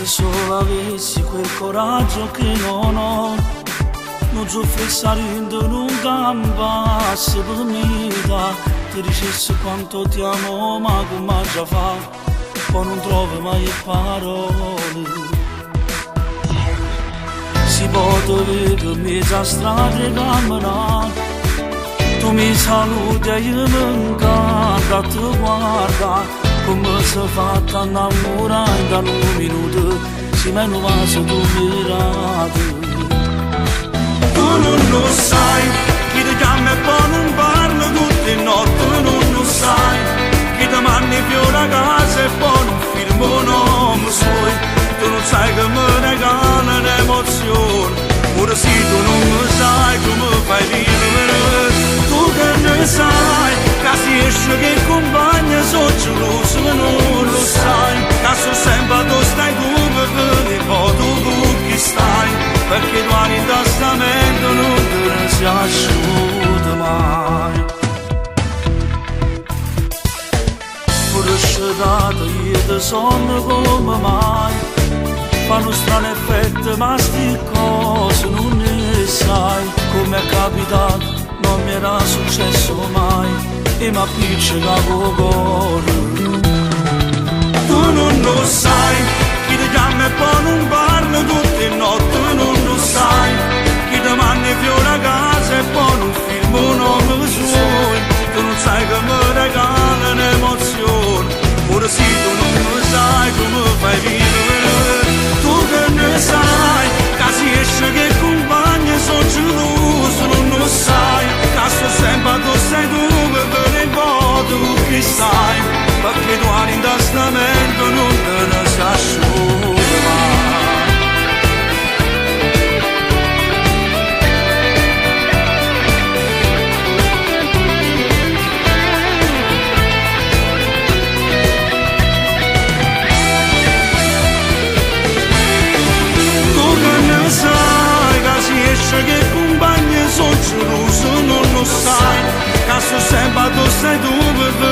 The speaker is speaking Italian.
Se solo avessi quel coraggio che non ho, non soffrissero non campasse per me, ti dicessi quanto ti amo, ma come già fa, poi non trovo mai parole. Si può vedere mezza strada camminare, tu mi saluti e io mi incanta a te guarda, come si fa a innamorare da un minuto, se meno va se tu mirate. Tu non lo sai, chi ti chiama e poi non parla tutte le notti, non lo sai, chi ti manda i fiori a casa e poi non firma un nome suoi, tu non sai che mi regala un'emozione, ora sì tu non lo sai come fai vivere, tu che ne sai, che si esce che compagna sono geloso ma non lo sai, che so sempre tu stai tu per vedere poi tu chi stai, perché tu hai in testamento non te ne si asciuga mai. Pure scedato io ti sono come mai, fanno strano effetto ma sti cose non ne sai, come è capitato non mi era successo mai, e mi appiccica con cuore. Tu non lo sai, chi ti chiama e poi non parla tutte le notti, non lo sai, chi ti manda i fiori a casa e poi non firma un nome suoi, tu non sai che mi regala un'emozione, ora sì tu non lo sai come fai vivere, tu che ne sai, che si esce che compagni sono geloso, non lo sai, che sto sempre tu sei tu per vedere un po' tu chi sai, perché tu hai in testamento non te ne si asciuga mai. Tu che ne sai, che si esce che compagni sono geloso, non lo sai, che sto sempre tu sei tu per vedere